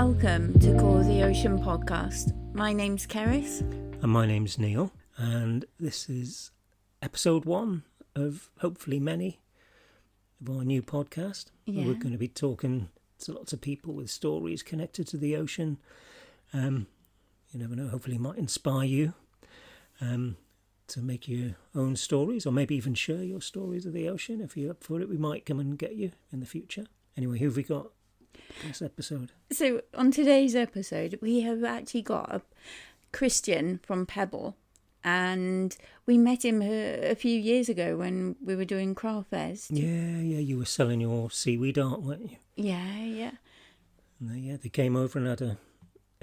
Welcome to Call of the Ocean podcast. My name's Keris. And my name's Neil. And this is episode 1 of hopefully many of our new podcast. Yeah. We're going to be talking to lots of people with stories connected to the ocean. You never know, hopefully it might inspire you to make your own stories, or maybe even share your stories of the ocean. If you're up for it, we might come and get you in the future. Anyway, who have we got this episode? So on today's episode, we have actually got Christian from PEBL, and we met him a few years ago when we were doing craft fairs. Yeah, you were selling your seaweed art, weren't you? Yeah. And they came over and had a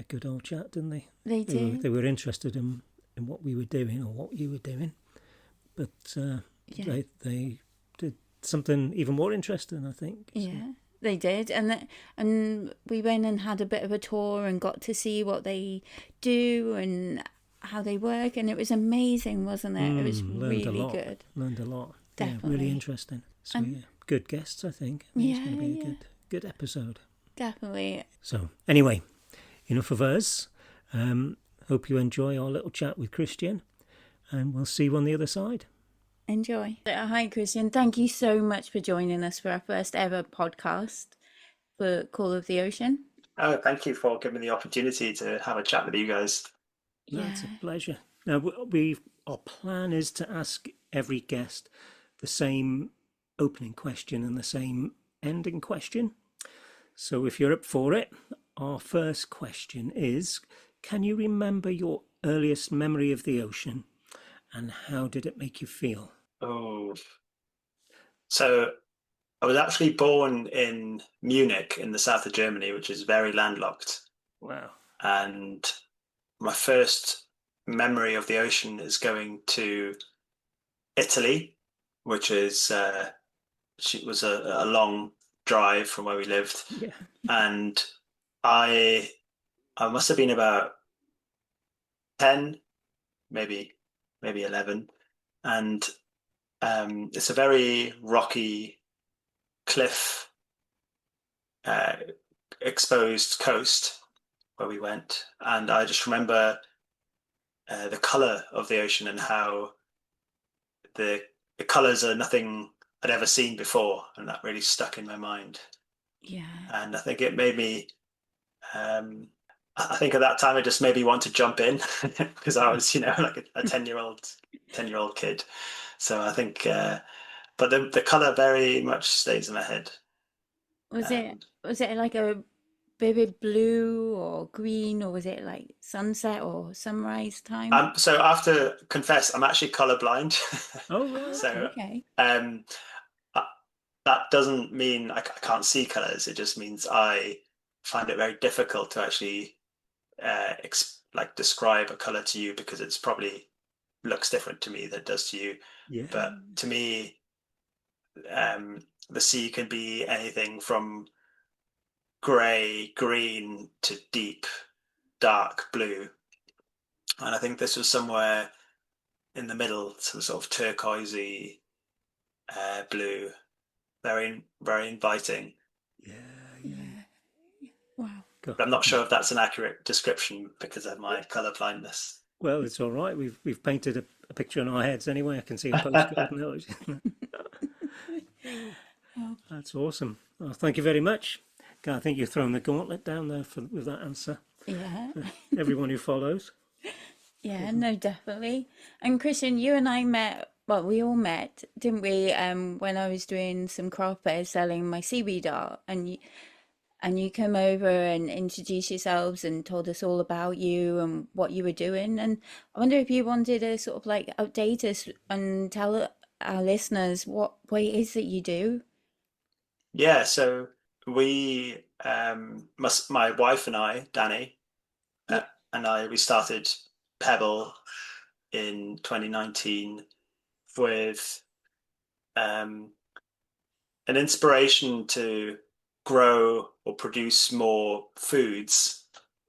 good old chat, didn't they? They did. They were interested in what we were doing or what you were doing, but they did something even more interesting, I think. So. Yeah. They did, and we went and had a bit of a tour and got to see what they do and how they work, and it was amazing, wasn't it? It was really good. Learned a lot. Definitely. Yeah, really interesting. So good guests, I think. It's going to be a good episode. Definitely. So anyway, enough of us. Hope you enjoy our little chat with Christian, and we'll see you on the other side. Enjoy. Hi, Christian. Thank you so much for joining us for our first ever podcast for Call of the Ocean. Oh, thank you for giving me the opportunity to have a chat with you guys. Yeah. It's a pleasure. Now, our plan is to ask every guest the same opening question and the same ending question. So if you're up for it, our first question is, can you remember your earliest memory of the ocean? And how did it make you feel? Oh, so I was actually born in Munich in the south of Germany, which is very landlocked. Wow. And my first memory of the ocean is going to Italy, which was a long drive from where we lived. Yeah. And I must have been about 10, maybe 11, and it's a very rocky cliff exposed coast where we went, and I just remember the color of the ocean and how the colors are nothing I'd ever seen before, and that really stuck in my mind. Yeah. And I think it made me I think at that time it just made me want to jump in because I was, like a 10-year-old kid. So I think, but the color very much stays in my head. Was it like a vivid blue or green, or was it like sunset or sunrise time? So I have to confess, I'm actually colorblind. Oh, right. So, okay. That doesn't mean I can't see colors. It just means I find it very difficult to actually describe a color to you, because it's probably looks different to me than it does to you. Yeah. But to me, the sea can be anything from grey, green to deep, dark blue. And I think this was somewhere in the middle, some sort of turquoisey blue, very, very inviting. Yeah. Wow. But I'm not sure if that's an accurate description because of my colour blindness. Well, it's all right. We've painted a picture in our heads anyway. I can see a postcard now. That's awesome. Well, thank you very much. I think you've thrown the gauntlet down there with that answer. Yeah. Everyone who follows. Yeah, no, definitely. And Christian, you and I met. Well, we all met, didn't we? When I was doing some craft fairs selling my seaweed art, and you came over and introduced yourselves and told us all about you and what you were doing. And I wonder if you wanted to sort of like update us and tell our listeners what it is that you do. Yeah, so we, my wife and I, Danny, we started PEBL in 2019 with an inspiration to grow or produce more foods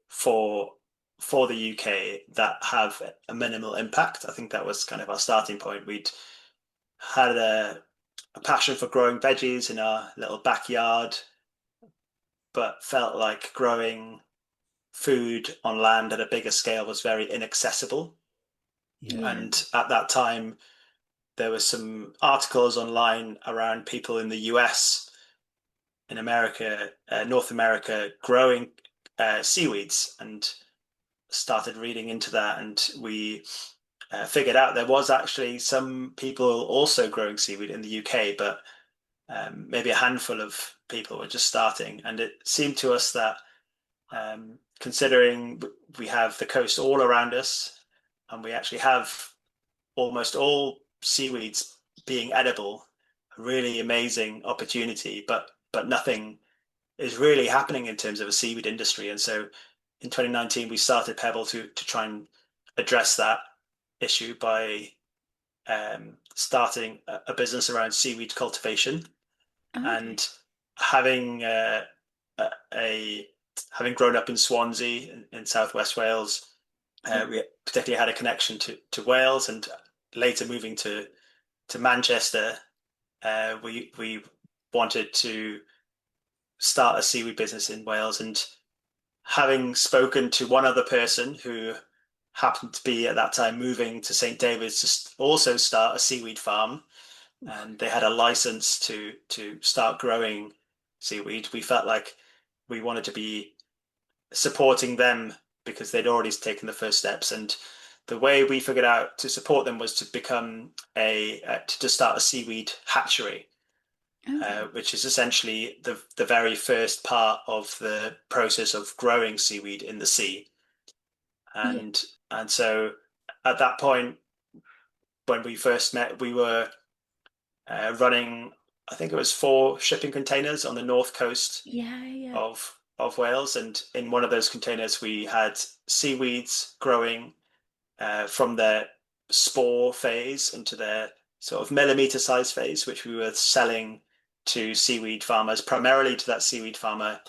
for the UK that have a minimal impact. I think that was kind of our starting point. We'd had a passion for growing veggies in our little backyard, but felt like growing food on land at a bigger scale was very inaccessible. Yeah. Yeah. And at that time, there were some articles online around people in the US, in America, North America, growing seaweeds, and started reading into that. And we figured out there was actually some people also growing seaweed in the UK, but maybe a handful of people were just starting. And it seemed to us that considering we have the coast all around us, and we actually have almost all seaweeds being edible, a really amazing opportunity, but nothing is really happening in terms of a seaweed industry. And so in 2019, we started PEBL to try and address that issue by starting a business around seaweed cultivation. Okay. And having a having grown up in Swansea in southwest Wales, Yeah. we particularly had a connection to Wales, and later moving to Manchester, we wanted to start a seaweed business in Wales. And having spoken to one other person who happened to be at that time moving to St. David's to also start a seaweed farm, and they had a license to start growing seaweed, we felt like we wanted to be supporting them because they'd already taken the first steps. And the way we figured out to support them was to become to start a seaweed hatchery, Okay. which is essentially the very first part of the process of growing seaweed in the sea. Yeah. And so at that point, when we first met, we were running, I think it was 4 shipping containers on the north coast Yeah. Yeah. of Wales. And in one of those containers, we had seaweeds growing from their spore phase into their sort of millimeter size phase, which we were selling to seaweed farmers, primarily to that seaweed farmer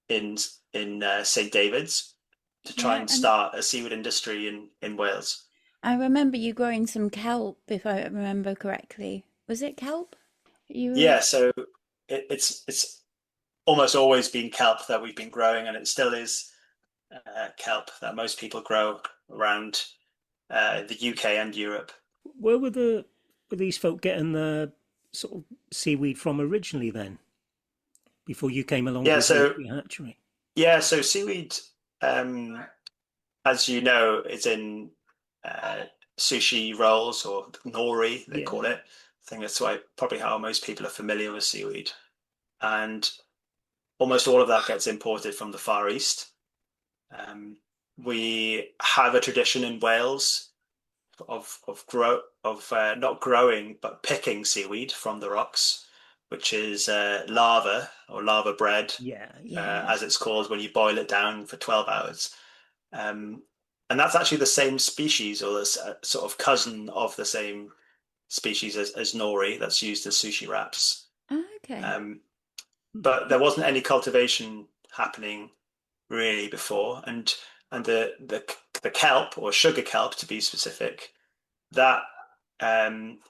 in St. David's, to try Yeah. and And start a seaweed industry in Wales. I remember you growing some kelp, if I remember correctly. Was it kelp? You were. Yeah, so it's almost always been kelp that we've been growing, and it still is kelp that most people grow around the UK and Europe. Where were these folk getting the sort of seaweed from originally then, before you came along Yeah, with so the hatchery? seaweed, um, as you know, is in uh, sushi rolls, or nori, they Yeah. call it. I think that's why probably how most people are familiar with seaweed. And almost all of that gets imported from the Far East. Um, we have a tradition in Wales of not growing but picking seaweed from the rocks, which is lava, or lava bread, Yeah, yeah. Yeah. as it's called when you boil it down for 12 hours. Um, and that's actually the same species, or a sort of cousin of the same species as nori that's used as sushi wraps. Okay. Um, but there wasn't any cultivation happening really before, and the kelp, or sugar kelp to be specific, that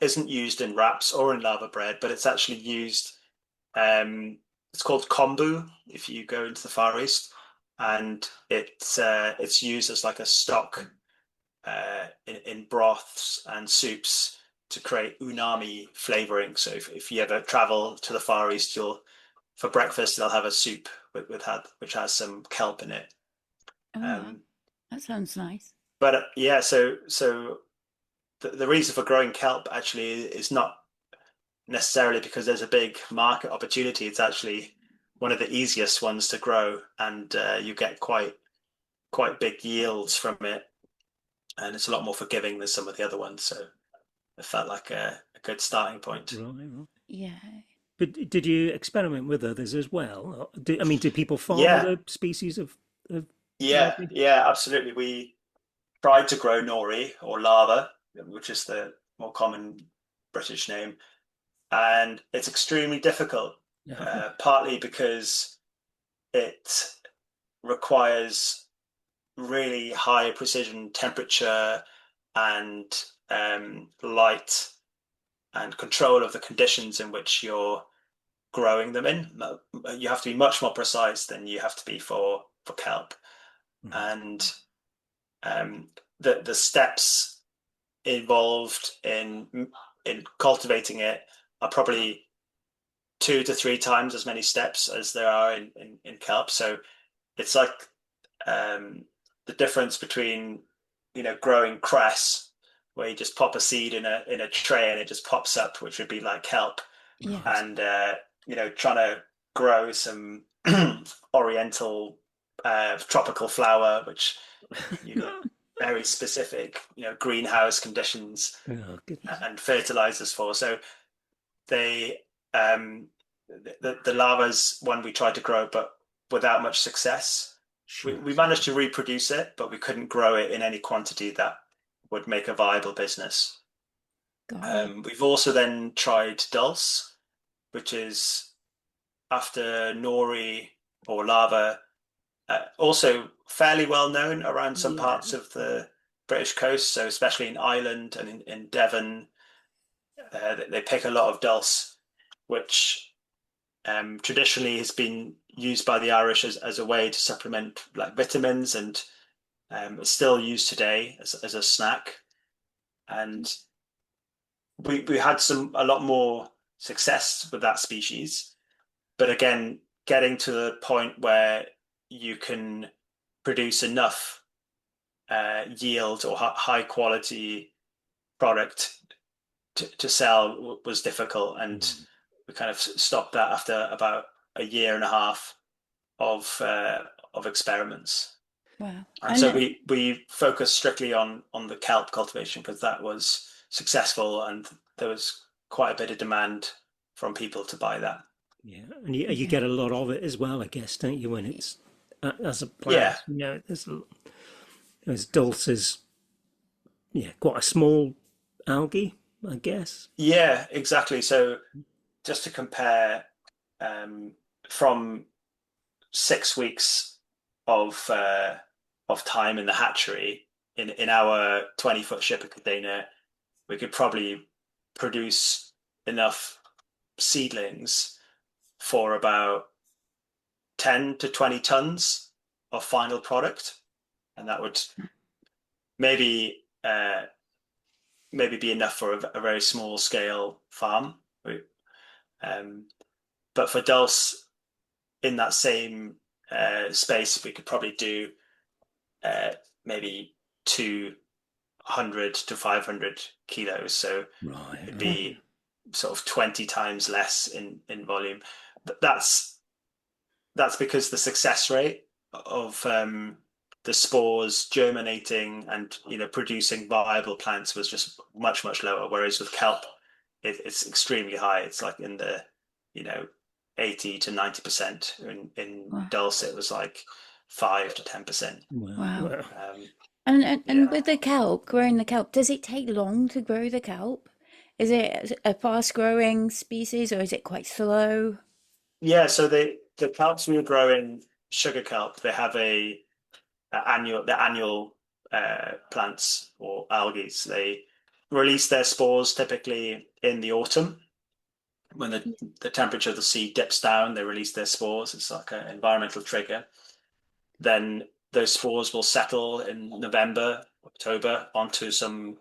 isn't used in wraps or in lava bread, but it's actually used. It's called kombu if you go into the Far East, and it's used as like a stock in broths and soups to create umami flavoring. So if you ever travel to the Far East, you'll for breakfast they'll have a soup which has some kelp in it. Oh, wow. Um, That sounds nice. but yeah, so the reason for growing kelp actually is not necessarily because there's a big market opportunity. It's actually one of the easiest ones to grow, and you get quite big yields from it, and it's a lot more forgiving than some of the other ones. So it felt like a good starting point. Right, right. Yeah. But did you experiment with others as well? I mean, did people farm Yeah, other species of yeah, larvae? yeah, absolutely. We tried to grow nori, or lava, which is the more common British name, and it's extremely difficult. No. Partly because it requires really high precision temperature and light, and control of the conditions in which you're growing them in. You have to be much more precise than you have to be for kelp. Right. And the steps involved in cultivating it are probably 2 to 3 times as many steps as there are in kelp. So it's like um, the difference between growing cress, where you just pop a seed in a tray and it just pops up, which would be like kelp, Yeah. Right. and trying to grow some oriental tropical flower, which you need very specific greenhouse conditions Oh, goodness. and fertilizers for. So they um, the lava's one we tried to grow, but without much success. Sure. We managed to reproduce it, but we couldn't grow it in any quantity that would make a viable business. Got you. We've also then tried dulse, which is after nori or lava, also fairly well known around some Yeah. parts of the British coast. So especially in Ireland and in Devon, they pick a lot of dulse, which traditionally has been used by the Irish as a way to supplement like vitamins, and it's still used today as a snack. And we had a lot more success with that species. But again, getting to the point where you can produce enough yield or high quality product to sell was difficult, and Mm. we kind of stopped that after about a year and a half of experiments. Wow. And And so we focused strictly on the kelp cultivation because that was successful, and there was quite a bit of demand from people to buy that. Yeah, and you yeah. get a lot of it as well, I guess, don't you? When it's as a Yeah, plant, there's dulses, yeah, quite a small algae, I guess. yeah, exactly. So just to compare, um, from 6 weeks of time in the hatchery in our 20-foot shipper container, we could probably produce enough seedlings for about 10 to 20 tons of final product, and that would maybe maybe be enough for a very small scale farm. Um, but for dulse in that same space, we could probably do uh, maybe 200 to 500 kilos. So Right, it'd right. be sort of 20 times less in volume. But that's because the success rate of the spores germinating and producing viable plants was just much lower. Whereas with kelp, it's extremely high. It's like in the you know 80 to 90%. In Wow. dulse, it was like 5 to 10%. Well, Wow. well, And Yeah. with the kelp, growing the kelp, does it take long to grow the kelp? Is it a fast growing species or is it quite slow? Yeah, so the kelps we were growing, sugar kelp, they have the annual plants or algae. They release their spores typically in the autumn when the temperature of the sea dips down. They release their spores. It's like an environmental trigger. Then those spores will settle in November, October onto some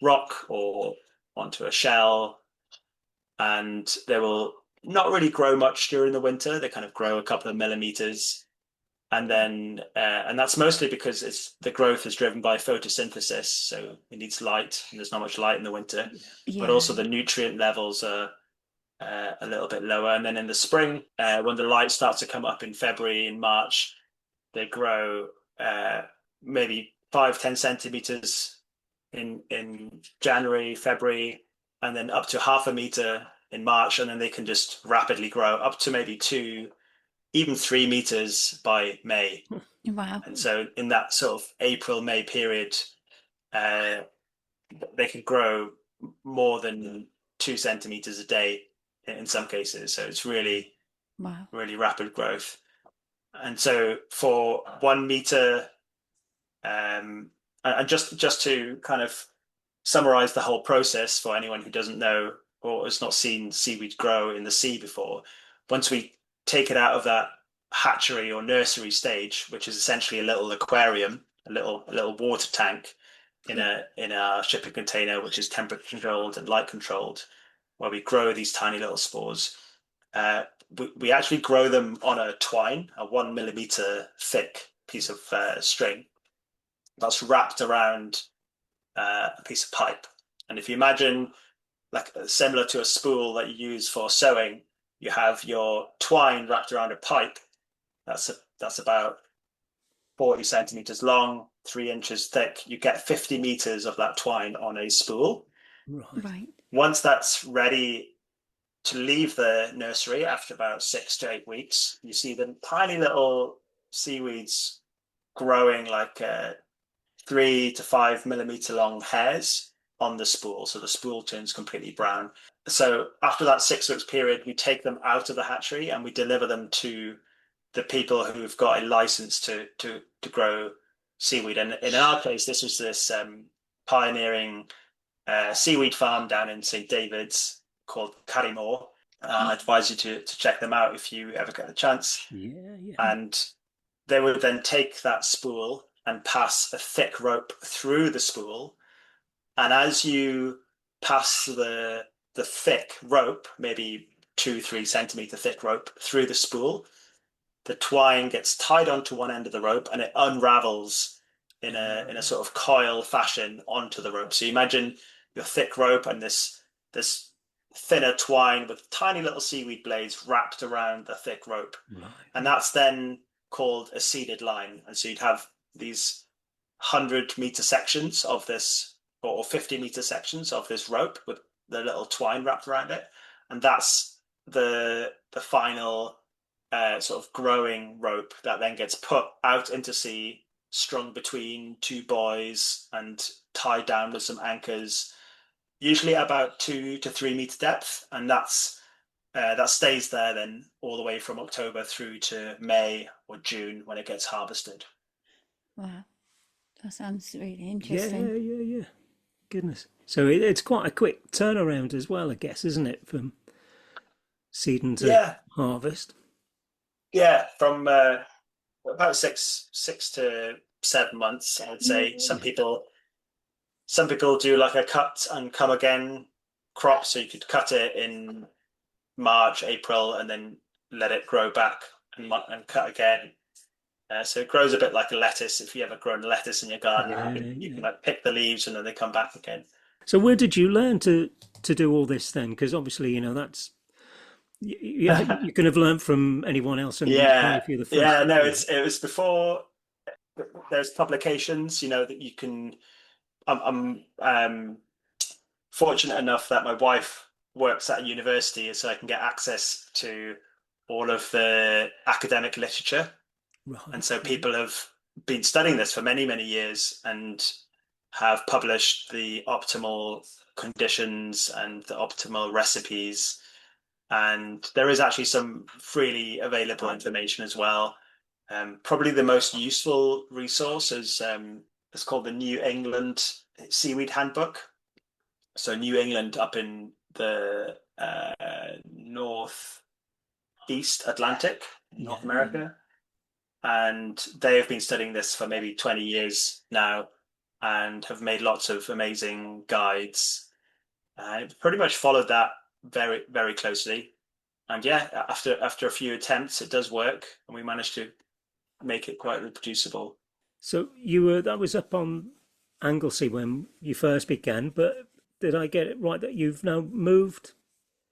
rock or onto a shell, and they will not really grow much during the winter. They kind of grow a couple of millimeters, and that's mostly because it's the growth is driven by photosynthesis, so it needs light, and there's not much light in the winter. But Yeah. also the nutrient levels are a little bit lower. And then in the spring, when the light starts to come up in February and March, they grow uh, maybe 5-10 centimeters in January, February, and then up to half a meter in March, and then they can just rapidly grow up to maybe 2, even 3 meters by May. Wow. And so in that sort of April, May period, uh, they can grow more than 2 centimeters a day in some cases. So it's Wow. really rapid growth. And so for 1 meter, and just to kind of summarize the whole process for anyone who doesn't know or has not seen seaweed grow in the sea before, once we take it out of that hatchery or nursery stage, which is essentially a little aquarium, a little water tank in a shipping container, which is temperature controlled and light controlled, where we grow these tiny little spores. We actually grow them on a twine, a 1 millimeter thick piece of string that's wrapped around a piece of pipe. And if you imagine, like similar to a spool that you use for sewing, you have your twine wrapped around a pipe. That's about 40 centimeters long, 3 inches thick. You get 50 meters of that twine on a spool. Right. Right. Once that's ready to leave the nursery after about 6 to 8 weeks, you see the tiny little seaweeds growing like 3 to 5 millimeter long hairs on the spool. So the spool turns completely brown. So after that 6 weeks period, we take them out of the hatchery and we deliver them to the people who've got a license to grow seaweed. And in our case, this was this pioneering seaweed farm down in St. David's called Carrymore. I advise you to check them out if you ever get a chance. Yeah, yeah. And they would then take that spool and pass a thick rope through the spool. And as you pass the thick rope, maybe 2-3 centimeter thick rope through the spool, the twine gets tied onto one end of the rope and it unravels in a sort of coil fashion onto the rope. So you imagine your thick rope and this thinner twine with tiny little seaweed blades wrapped around the thick rope. Right. And that's then called a seeded line. And so you'd have these 100-meter sections of this, or 50-meter sections of this rope with the little twine wrapped around it. And that's the final sort of growing rope that then gets put out into sea, strung between two buoys and tied down with some anchors, usually about 2 to 3 meter depth. And that stays there then all the way from October through to May or June when it gets harvested. Wow. That sounds really Yeah, interesting. yeah. Goodness. So it's quite a quick turnaround as well, I guess, isn't it, from seeding to Yeah, harvest? yeah, from about six to 7 months, I would say. Yeah. Some people do like a cut and come again crop, so you could cut it in March, April, and then let it grow back and cut again. So it grows a bit like a lettuce. If you ever grown lettuce in your garden, Yeah, you yeah. can like pick the leaves and then they come back again. So where did you learn to do all this then? Because obviously, that's yeah, you can have learned from anyone else, and Yeah, if you're the first yeah. to No, do it. it was before there's publications. That you can. I'm fortunate enough that my wife works at a university, so I can get access to all of the academic literature. And Right. so Yeah. people have been studying this for many, many years and have published the optimal conditions and the optimal recipes. And there is actually some freely available information as well. Probably the most useful resource is it's called the New England Seaweed Handbook. So New England up in the northeast Atlantic, Yeah. North Yeah. America. And they have been studying this for maybe 20 years now and have made lots of amazing guides. And pretty much followed that very, very closely. And yeah, after a few attempts, it does work, and we managed to make it quite reproducible. So that was up on Anglesey when you first began, but did I get it right that you've now moved?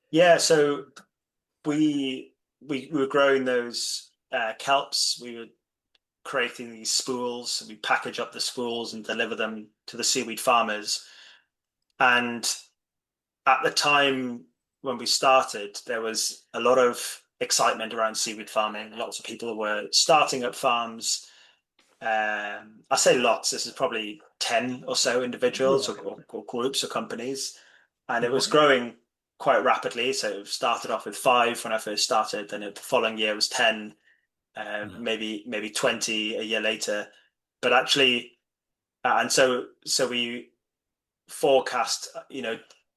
Yeah, so we were growing those kelps. We were creating these spools. We package up the spools and deliver them to the seaweed farmers. And at the time when we started, there was a lot of excitement around seaweed farming. Lots of people were starting up farms. I say lots. This is probably 10 or so individuals Right. or groups or companies, and it was Right. growing quite rapidly. So it started off with 5 when I first started. Then the following year was 10, Wow. maybe 20 a year later. But actually, and so we forecast,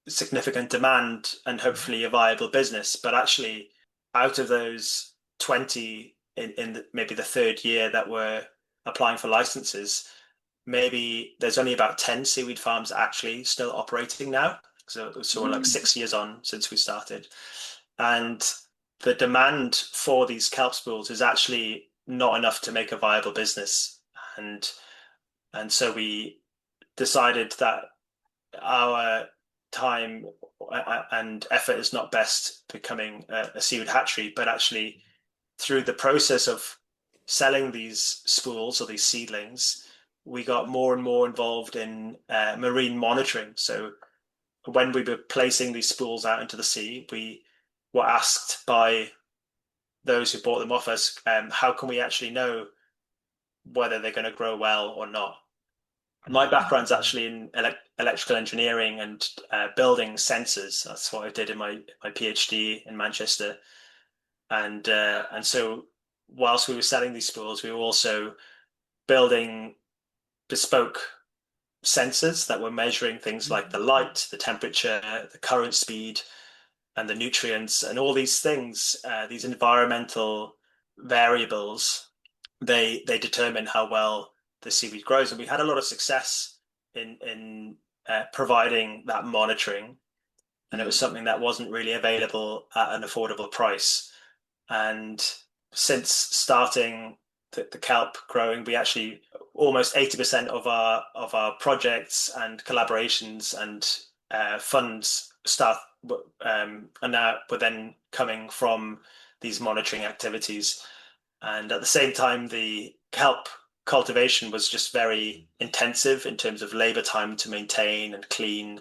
significant demand and hopefully a viable business. But actually, out of those 20 in maybe the third year that were applying for licenses, maybe there's only about 10 seaweed farms actually still operating now. So we're like Mm. 6 years on since we started. And the demand for these kelp spools is actually not enough to make a viable business. And so we decided that our time and effort is not best becoming a seaweed hatchery, but actually through the process of selling these spools or these seedlings, we got more and more involved in marine monitoring. So when we were placing these spools out into the sea, we were asked by those who bought them off us, how can we actually know whether they're going to grow well or not? My Right. background's actually in electrical engineering and building sensors. That's what I did in my PhD in Manchester. And so whilst we were selling these spools, we were also building bespoke sensors that were measuring things like the light, the temperature, the current speed, and the nutrients, and all these things, these environmental variables, they determine how well the seaweed grows. And we had a lot of success in providing that monitoring, and it was something that wasn't really available at an affordable price. And since starting the kelp growing, we actually almost 80% of our projects and collaborations and funds start and now were then coming from these monitoring activities. And at the same time, the kelp cultivation was just very intensive in terms of labor time to maintain and clean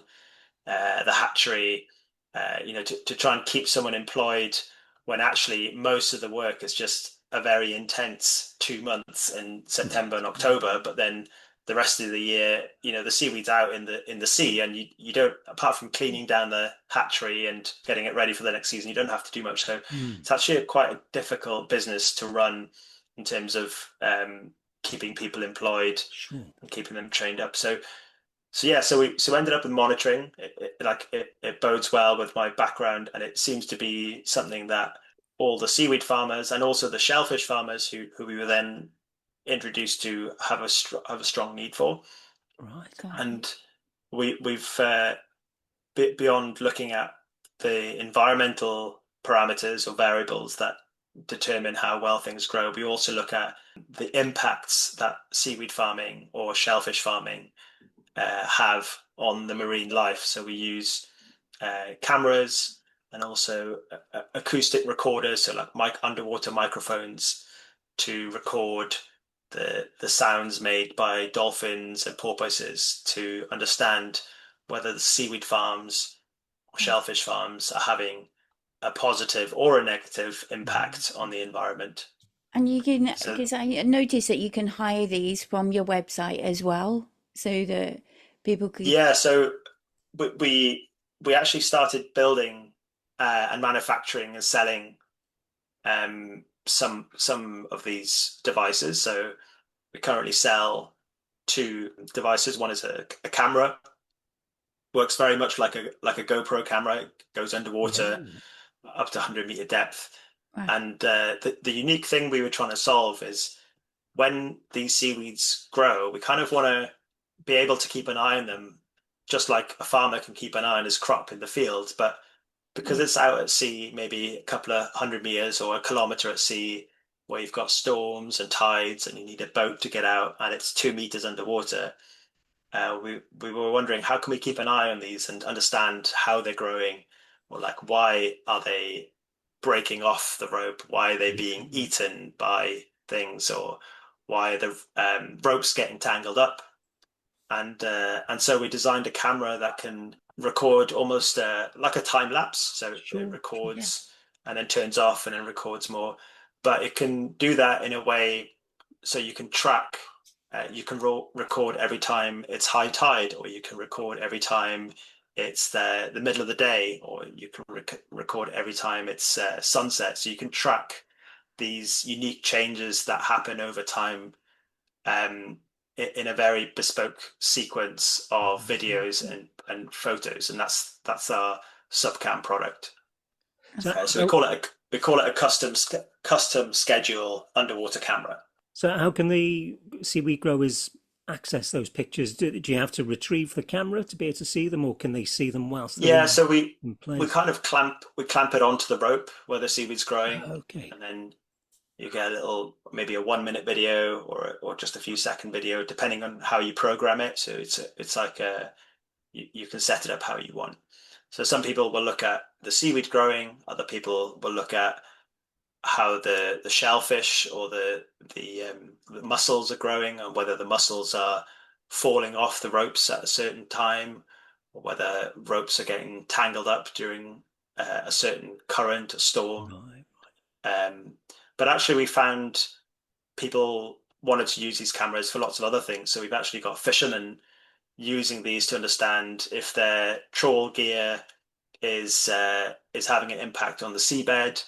the hatchery, to try and keep someone employed when actually most of the work is just a very intense 2 months in September and October, but then the rest of the year, the seaweed's out in the sea, and you don't, apart from cleaning down the hatchery and getting it ready for the next season, you don't have to do much. So Mm. it's actually quite a difficult business to run in terms of keeping people employed Sure. and keeping them trained up. So we ended up with monitoring. It bodes well with my background, and it seems to be something that all the seaweed farmers and also the shellfish farmers who we were then introduced to have a strong need for. Right. Got it. And we've beyond looking at the environmental parameters or variables that determine how well things grow, we also look at the impacts that seaweed farming or shellfish farming have on the marine life. So we use cameras and also acoustic recorders, so like underwater microphones, to record the sounds made by dolphins and porpoises to understand whether the seaweed farms or Right. shellfish farms are having a positive or a negative Mm. impact on the environment. And you can, So because I noticed that you can hire these from your website as well, so that people could. yeah, so we we actually started building and manufacturing and selling some of these devices. So we currently sell two devices. One is a camera, works very much like a GoPro camera. It goes underwater Oh. up to 100-meter depth. Right. And the unique thing we were trying to solve is when these seaweeds grow, we kind of want to be able to keep an eye on them, just like a farmer can keep an eye on his crop in the field. But because Yeah. it's out at sea, maybe a couple of 100 meters or a kilometer at sea, where you've got storms and tides and you need a boat to get out and it's 2 meters underwater, we were wondering how can we keep an eye on these and understand how they're growing, or like why are they breaking off the rope? Why are they being Mm. eaten by things, or why are the ropes getting tangled up? And so we designed a camera that can record almost like a time lapse. So it Sure. Sure. Yeah. records and then turns off and then records more. But it can do that in a way so you can track. You can record every time it's high tide, or you can record every time it's the middle of the day, or you can record every time it's sunset. So you can track these unique changes that happen over time um, in a very bespoke sequence of Mm. videos and photos, and that's our subcam product. So So we call it a custom schedule underwater camera. so how can the seaweed growers access those pictures? Do you have to retrieve the camera to be able to see them, or can they see them whilst they're Yeah, so in we place? kind of clamp it onto the rope where the seaweed's growing, Okay. and then you get a little, maybe a 1 minute video or just a few second video, depending on how you program it. So it's like you can set it up how you want. So some people will look at the seaweed growing, other people will look at how the shellfish or the mussels are growing, and whether the mussels are falling off the ropes at a certain time, or whether ropes are getting tangled up during a certain current or storm. Right. Um, but actually, we found people wanted to use these cameras for lots of other things. So we've actually got fishermen using these to understand if their trawl gear is having an impact on the seabed.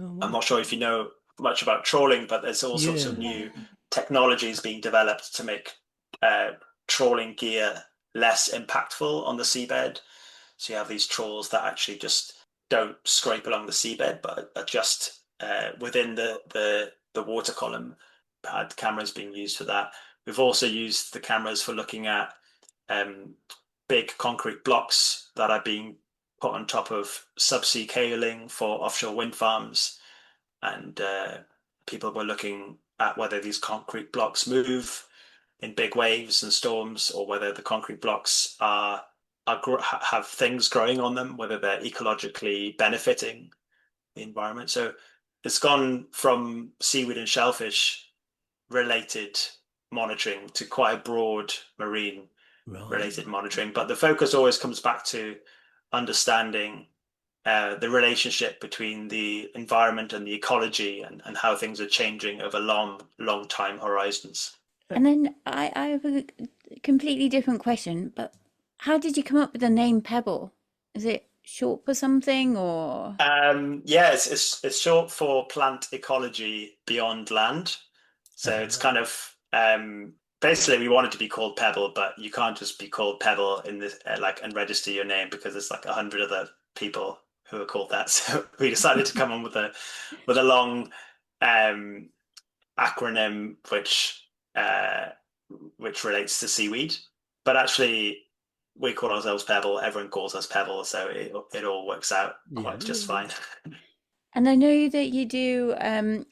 Oh, I'm wow. not sure if you know much about trawling, but there's all sorts of Yeah. new technologies being developed to make uh, trawling gear less impactful on the seabed. So you have these trawls that actually just don't scrape along the seabed, but are just within the water column. Had cameras being used for that. We've also used the cameras for looking at um, big concrete blocks that are being put on top of subsea cabling for offshore wind farms, and people were looking at whether these concrete blocks move in big waves and storms, or whether the concrete blocks have things growing on them, whether they're ecologically benefiting the environment. So it's gone from seaweed and shellfish related monitoring to quite a broad marine Right. related monitoring. But the focus always comes back to understanding the relationship between the environment and the ecology, and how things are changing over long time horizons. Uh, And then I have a completely different question, but how did you come up with the name Pebble? Is it short for something or? Yeah, it's short for plant ecology beyond land. So it's kind of basically we wanted to be called Pebble, but you can't just be called Pebble in this and register your name, because there's like 100 other people who are called that. So we decided to come on with a long um, acronym uh, which relates to seaweed. But actually, we call ourselves Pebble. Everyone calls us Pebble, so it all works out yeah. quite just fine. And I know that you do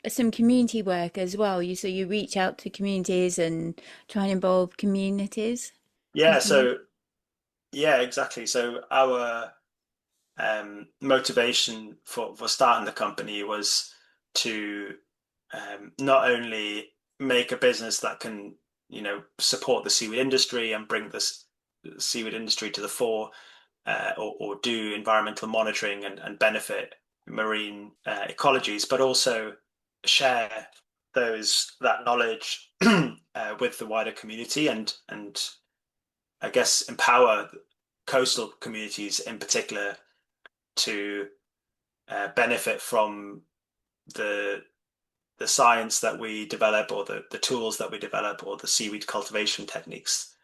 some community work as well. So you reach out to communities and try and involve communities Yeah. as well. So yeah, exactly. So our motivation for starting the company was to not only make a business that can, support the seaweed industry and bring this seaweed industry to the fore, or do environmental monitoring and benefit marine ecologies, but also share that knowledge with the wider community, and I guess empower coastal communities in particular to benefit from the the science that we develop, or the tools that we develop, or the seaweed cultivation techniques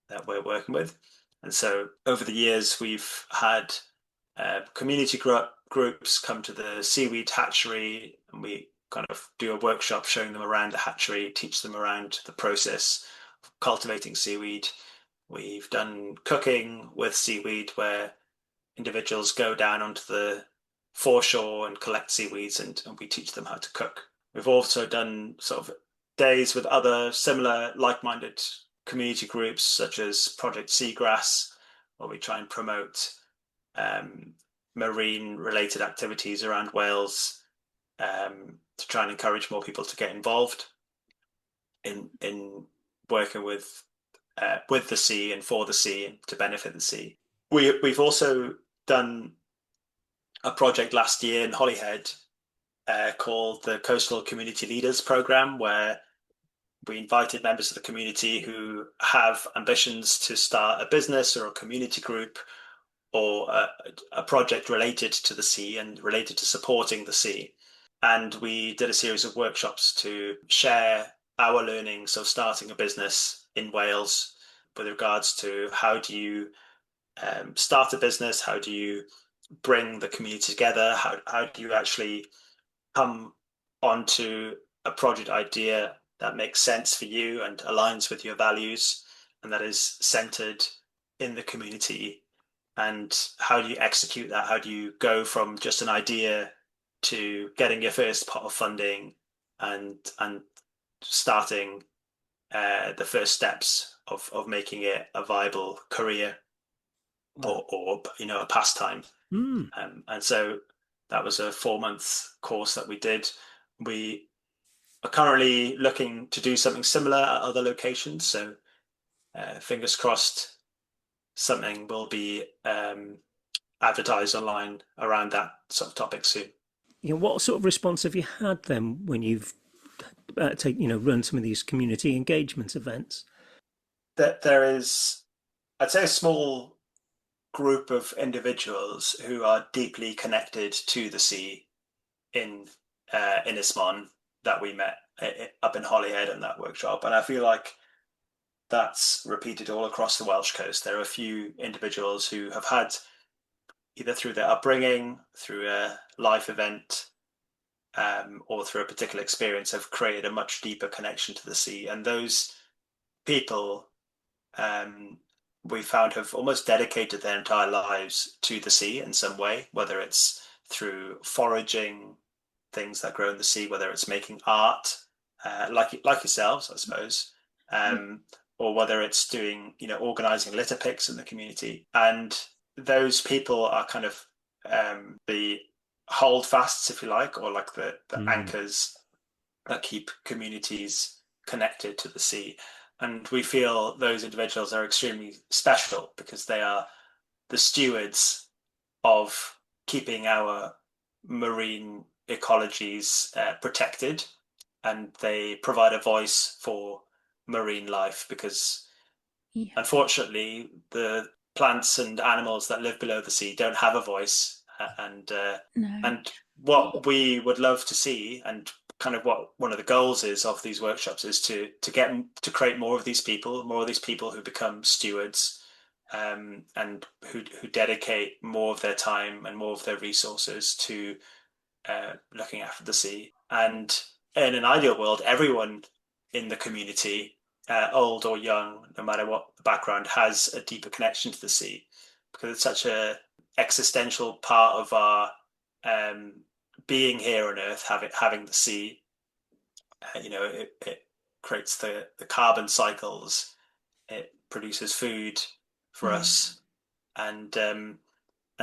that we're working with. And so over the years, we've had community groups come to the seaweed hatchery, and we kind of do a workshop showing them around the hatchery, teach them around the process of cultivating seaweed. We've done cooking with seaweed, where individuals go down onto the foreshore and collect seaweeds, and we teach them how to cook. We've also done sort of days with other similar like-minded community groups, such as Project Seagrass, where we try and promote um, marine-related activities around Wales, to try and encourage more people to get involved in working with the sea and for the sea, and to benefit the sea. We've also done a project last year in Holyhead called the Coastal Community Leaders Program, where we invited members of the community who have ambitions to start a business or a community group, or a project related to the sea and related to supporting the sea. And we did a series of workshops to share our learnings of starting a business in Wales, with regards to how do you start a business, how do you bring the community together? How do you actually come onto a project idea that makes sense for you and aligns with your values and that is centered in the community? And how do you execute that? How do you go from just an idea to getting your first pot of funding and starting the first steps of making it a viable career or a pastime? Mm. And so that was a 4 month course that we did. We are currently looking to do something similar at other locations. So fingers crossed, something will be advertised online around that sort of topic soon. What sort of response have you had then when you've run some of these community engagement events? That there is, I'd say, a small group of individuals who are deeply connected to the sea in Ismon that we met up in Holyhead in that workshop, and I feel like that's repeated all across the Welsh coast. There are a few individuals who have had, either through their upbringing, through a life event, or through a particular experience, have created a much deeper connection to the sea. And those people, we found, have almost dedicated their entire lives to the sea in some way, whether it's through foraging things that grow in the sea, whether it's making art, like yourselves, I suppose, or whether it's doing, organizing litter picks in the community. And those people are kind of the holdfasts, if you like, or like the anchors that keep communities connected to the sea. And we feel those individuals are extremely special because they are the stewards of keeping our marine ecologies protected, and they provide a voice for marine life because, Yeah. unfortunately, the plants and animals that live below the sea don't have a voice. No. And what we would love to see, and kind of what one of the goals is of these workshops, is to create more of these people who become stewards, and who dedicate more of their time and more of their resources to looking after the sea. And in an ideal world, everyone in the community, old or young, no matter what the background, has a deeper connection to the sea because it's such a existential part of our being here on Earth. Having the sea, it creates the carbon cycles. It produces food for Yeah. us, and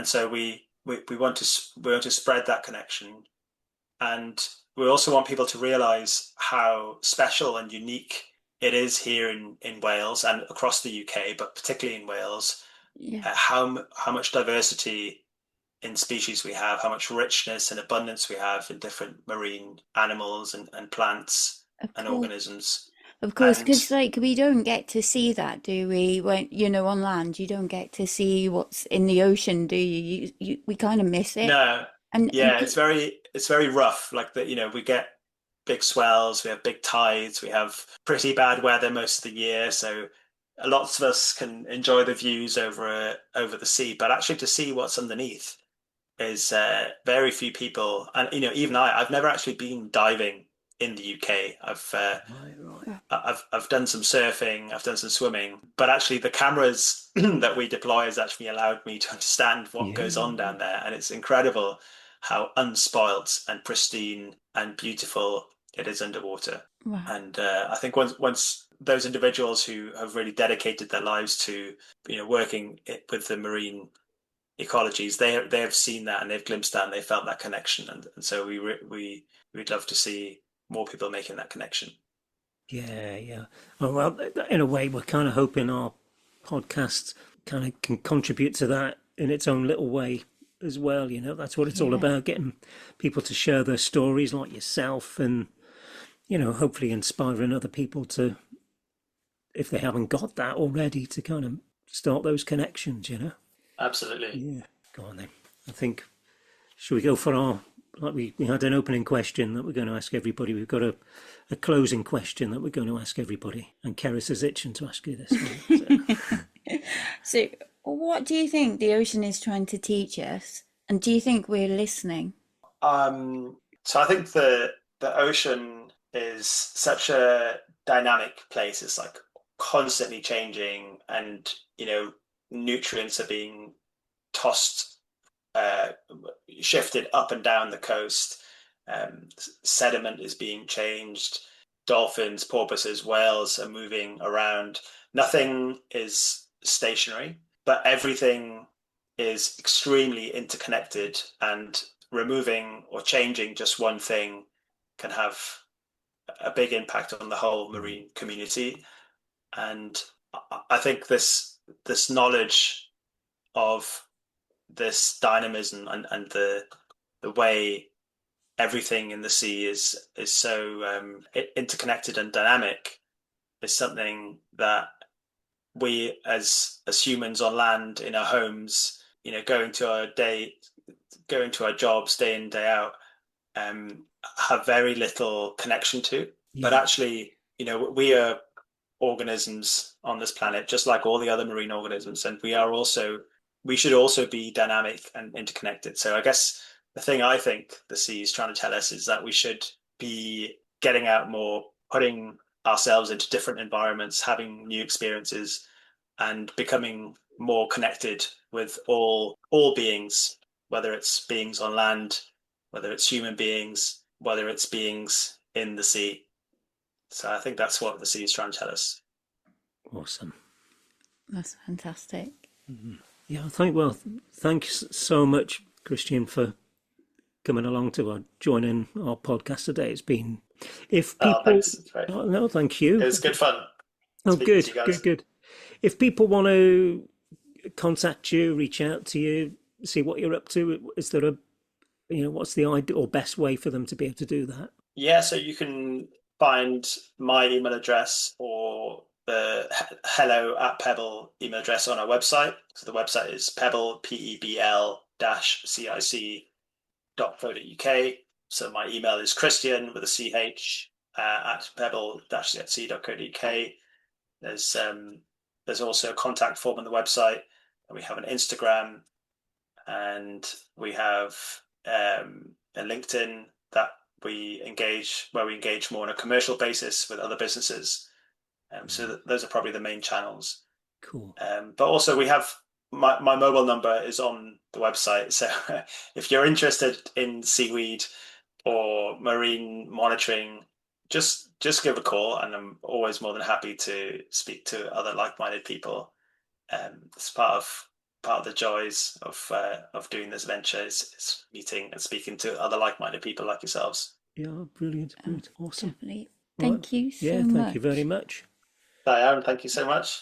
so we want to spread that connection, and we also want people to realize how special and unique it is here in Wales and across the UK, but particularly in Wales, Yeah. how much diversity in species we have, how much richness and abundance we have in different marine animals and plants Of and course. organisms. Of course, And because like we don't get to see that, do we? When on land, you don't get to see what's in the ocean, do you? We kind of miss it. no, And yeah, it's very rough. Like that, we get big swells, we have big tides, we have pretty bad weather most of the year. So lots of us can enjoy the views over the sea, but actually to see what's underneath is very few people. And even I've never actually been diving in the UK. Right. I've done some surfing, I've done some swimming, but actually the cameras that we deploy has actually allowed me to understand what goes on Yeah. down there, and it's incredible how unspoilt and pristine and beautiful it is underwater. wow, And I think once those individuals who have really dedicated their lives to working with the marine ecologies, they have seen that and they've glimpsed that and they felt that connection, and so we'd love to see more people making that connection. Yeah. Oh, well, in a way, we're kind of hoping our podcast kind of can contribute to that in its own little way as well. That's what it's all yeah, about, getting people to share their stories like yourself and, hopefully inspiring other people to, if they haven't got that already, to kind of start those connections. Absolutely. Yeah. Go on then. I think, should we go for our, like we had an opening question that we're going to ask everybody. We've got a closing question that we're going to ask everybody. And Keris is itching to ask you this one. So. So, what do you think the ocean is trying to teach us? And do you think we're listening? So I think the ocean is such a dynamic place. It's like constantly changing, and nutrients are being tossed, uh, shifted up and down the coast. Sediment is being changed. Dolphins, porpoises, whales are moving around. Nothing is stationary, but everything is extremely interconnected, and removing or changing just one thing can have a big impact on the whole marine community. And I think this knowledge of this dynamism, and the way everything in the sea is so interconnected and dynamic is something that we as humans on land in our homes, going to our jobs day in day out, have very little connection to. But Yeah. actually, we are organisms on this planet, just like all the other marine organisms, and we should also be dynamic and interconnected. So I guess the thing I think the sea is trying to tell us is that we should be getting out more, putting ourselves into different environments, having new experiences, and becoming more connected with all beings, whether it's beings on land, whether it's human beings, whether it's beings in the sea. So I think that's what the sea is trying to tell us. Awesome. That's fantastic. Yeah, thanks so much, Christian, for coming along to joining our podcast today. It's been, if Oh, people, thanks. Right. oh, no, thank It you. was good fun Oh, speaking good, to you guys. good, good. If people want to contact you, reach out to you, see what you're up to, is there what's the ideal or best way for them to be able to do that? Yeah, so you can find my email address or the hello at Pebble email address on our website. So the website is pebble, PEBL-CIC.co.uk. So my email is Christian with a CH at pebble-cc.co.uk. There's also a contact form on the website, and we have an Instagram, and we have a LinkedIn that where we engage more on a commercial basis with other businesses. So those are probably the main channels. Cool. But also we have my mobile number is on the website. So if you're interested in seaweed or marine monitoring, just give a call, and I'm always more than happy to speak to other like-minded people. It's part of the joys of doing this venture is meeting and speaking to other like-minded people like yourselves. Yeah, brilliant, Oh, brilliant, awesome. definitely. Right. Thank you Yeah, so thank you very much. much. Diane, thank you so much.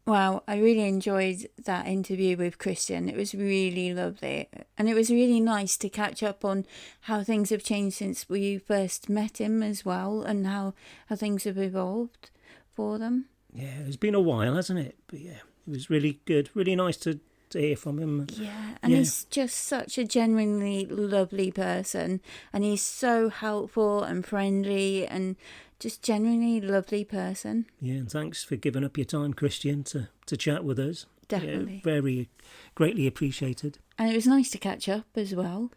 Wow, I really enjoyed that interview with Christian. It was really lovely. And it was really nice to catch up on how things have changed since we first met him as well, and how things have evolved for them. Yeah, it's been a while, hasn't it? But yeah, it was really good, really nice to hear from him. Yeah, and Yeah. he's just such a genuinely lovely person, and he's so helpful and friendly and just genuinely lovely person. Yeah, and thanks for giving up your time, Christian, to chat with us. Definitely. Yeah, very greatly appreciated. And it was nice to catch up as well.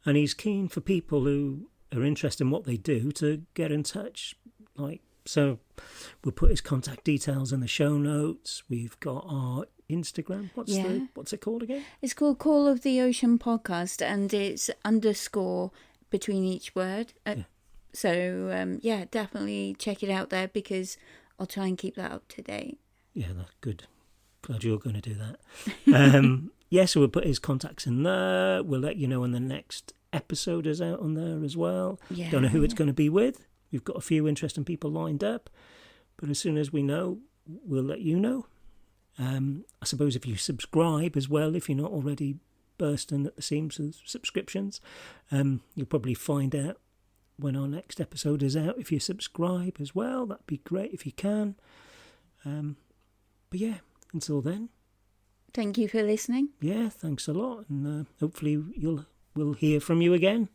And he's keen for people who are interested in what they do to get in touch. So we'll put his contact details in the show notes. We've got our Instagram. What's it called again? It's called Call of the Ocean Podcast, and it's underscore between each word. So, definitely check it out there, because I'll try and keep that up to date. Yeah, that's good. Glad you're going to do that. So we'll put his contacts in there. We'll let you know when the next episode is out on there as well. Yeah. Don't know who it's going to be with. We've got a few interesting people lined up. But as soon as we know, we'll let you know. I suppose if you subscribe as well, if you're not already bursting at the seams with subscriptions, you'll probably find out when our next episode is out. If you subscribe as well, that'd be great if you can. But yeah, until then. Thank you for listening. Yeah, thanks a lot. And hopefully we'll hear from you again.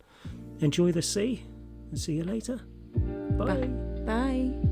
Enjoy the sea and see you later. Bye. Bye.